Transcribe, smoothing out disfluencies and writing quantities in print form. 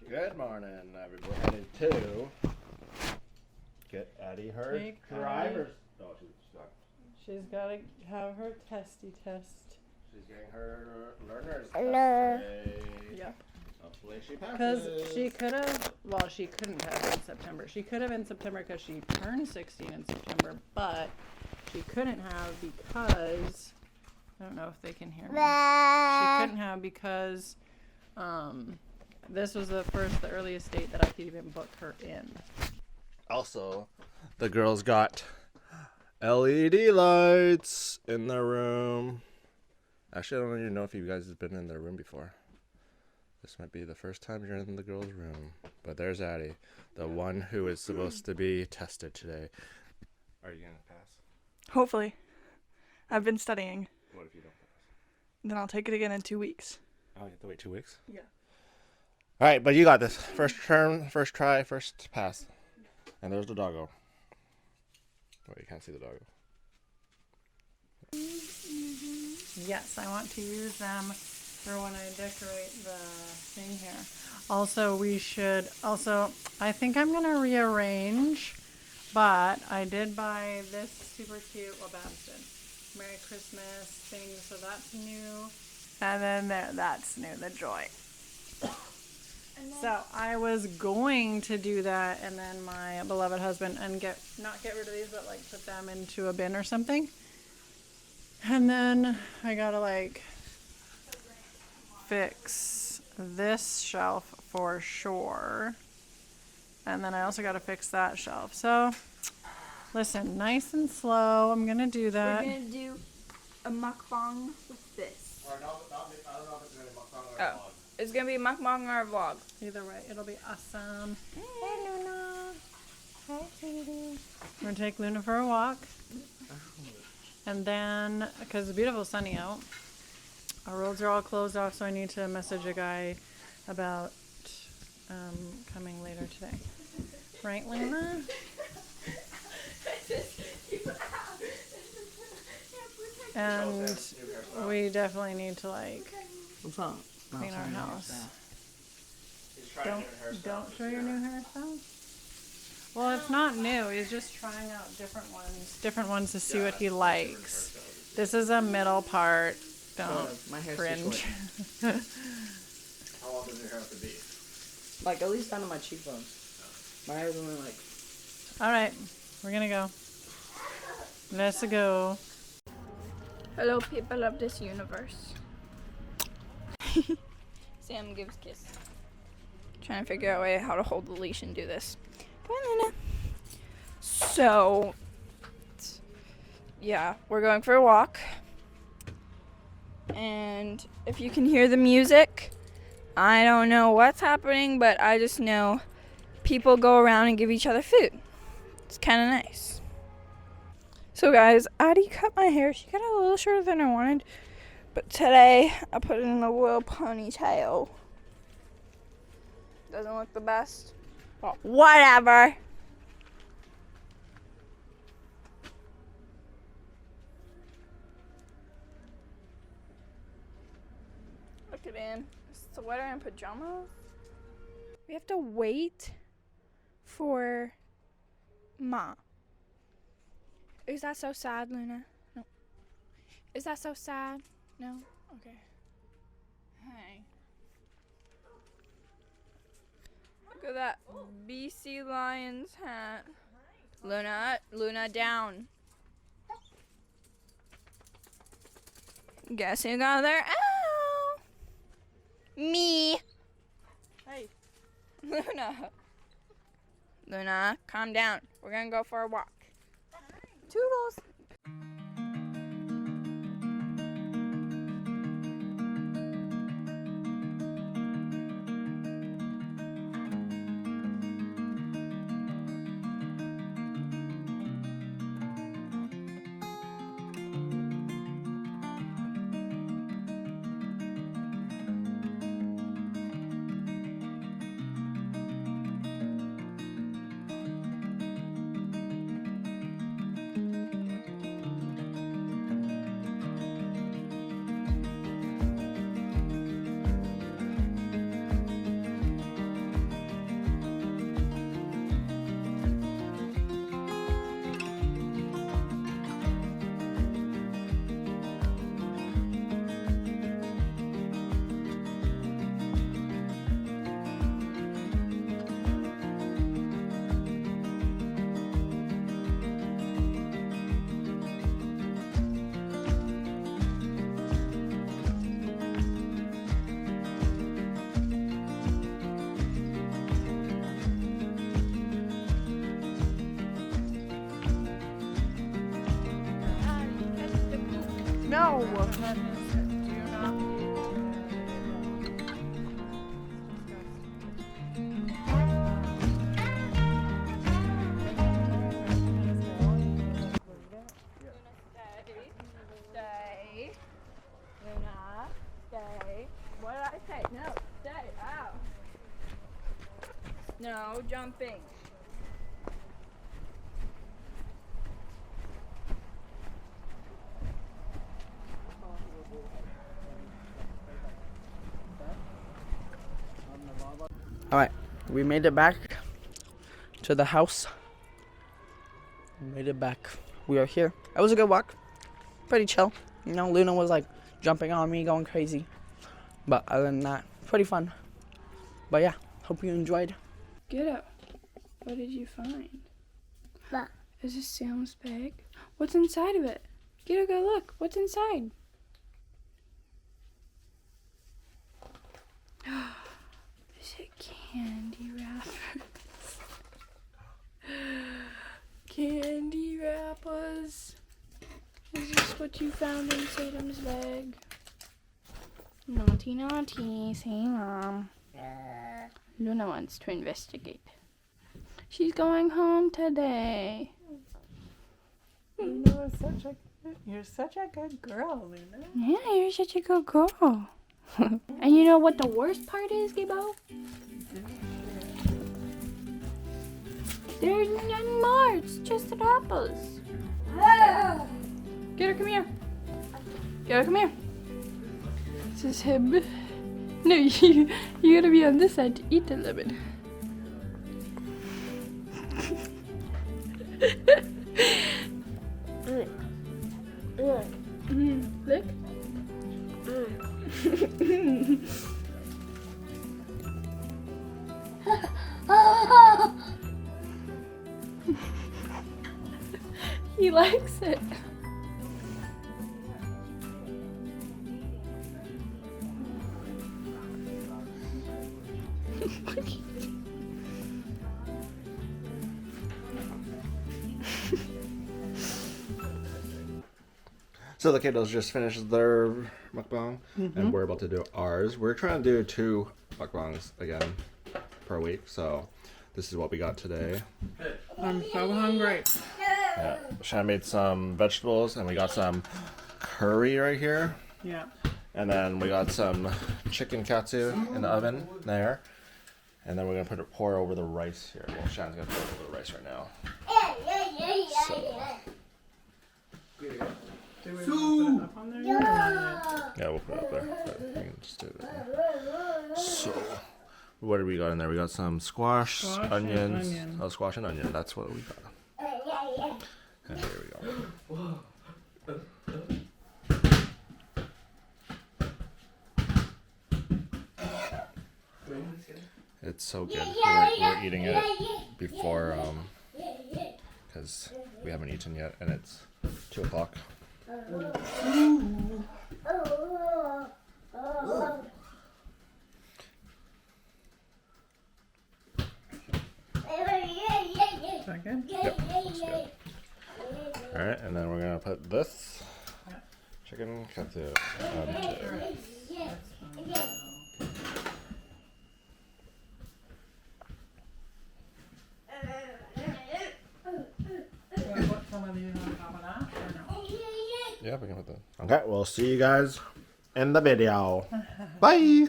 Good morning, everybody. We're headed to get Addi her driver's. Oh, she's got to have her testy test. She's getting her learner's Hello. test today. Yep. Hopefully she passes. Because she could have, well, she couldn't have in September. She could have in September because she turned 16 in September, but she couldn't have because, I don't know if they can hear me. She couldn't have because this was the earliest date that I could even book her in. Also, the girls got LED lights in their room. Actually, I don't even know if you guys have been in their room before. This might be the first time you're in the girls' room. But there's Addi, the one who is supposed to be tested today. Are you going to pass? Hopefully. I've been studying. What if you don't pass? Then I'll take it again in 2 weeks. Oh, you have to wait 2 weeks? Yeah. All right, but you got this. First turn, first try, first pass. And there's the doggo. Oh, you can't see the doggo. Yes, I want to use them for when I decorate the thing here. Also, I think I'm going to rearrange, but I did buy this super cute, well, Babs did, Merry Christmas thing, so that's new. And then that's new, the joy. So I was going to do that, and then my beloved husband, and not get rid of these, but like put them into a bin or something. And then I gotta like fix this shelf for sure. And then I also gotta fix that shelf. So listen, nice and slow. I'm gonna do that. We're gonna do a mukbang with this. Or no, I don't know if it's going to be mukbang or a vlog. It's gonna be a mukbang or a vlog. Either way, it'll be awesome. Hey, Luna. Hi, sweetie. We're gonna take Luna for a walk. And then, because it's beautiful sunny out, our roads are all closed off, so I need to message a guy about coming later today. Right, Luna? And we definitely need to, like, What's up? clean our house. Don't show your new hairstyle? Well, it's not new. He's just trying out different ones to see what he likes. This is a middle part. Don't My hair's cringe. How long does your hair have to be? Like at least down to my cheekbones. My hair's only like. All right, we're gonna go. Let's go. Hello, people of this universe. Sam gives kiss. Trying to figure out a way how to hold the leash and do this. So, yeah, we're going for a walk. And if you can hear the music, I don't know what's happening, but I just know people go around and give each other food. It's kind of nice. So guys, Addi cut my hair. She got it a little shorter than I wanted, but today I put it in a little ponytail. Doesn't look the best, but whatever. Look at him. Sweater and pajamas. We have to wait for Ma. Is that so sad, Luna? No. Is that so sad? No? Okay. Hey. Look at that BC Lions hat. Luna down. Guess who got there? Ow! Me. Hey. Luna, calm down. We're gonna go for a walk. Toodles. No. That is, do not. Stay. Luna, stay. What did I say? No, stay. Ow. No jumping. Alright, we made it back to the house. We made it back. We are here. It was a good walk. Pretty chill. You know, Luna was like jumping on me, going crazy. But other than that, pretty fun. But yeah, hope you enjoyed. Get up. What did you find? What? Is this Sam's bag? What's inside of it? Get up, go look. What's inside? Is it candy wrappers? Candy wrappers. Is this what you found in Salem's bag? Naughty, naughty. Say, Mom. Luna wants to investigate. She's going home today. Luna is you're such a good girl, Luna. Yeah, you're such a good girl. And you know what the worst part is, Gabo? There's none more. It's just the apples. Get her, come here. Get her, come here. This is him. No, you gotta be on this side to eat the lemon. Look. He likes it. So the kiddos just finished their mukbang, and we're about to do ours. We're trying to do 2 mukbangs again per week, so this is what we got today. I'm so hungry. Yeah, Shannon made some vegetables, and we got some curry right here, Yeah. and then we got some chicken katsu in the oven there, and then we're gonna pour over the rice here. Well, Shannon's gonna pour over the rice right now. So, Do we want to put it up on there yet or not yet? yeah, we'll put it up there. But we can just do that. So, what do we got in there? We got some squash, Squash and onions. onion. Oh, squash and onion. That's what we got. And here we go. It's so good. We're eating it before, because we haven't eaten yet, and it's 2 o'clock. Is that good? Yep, that's good. All right, and then we're gonna put this chicken katsu onto there. Do I put some of these on top of that or no? Yeah, we can put that. Okay, we'll see you guys in the video. Bye.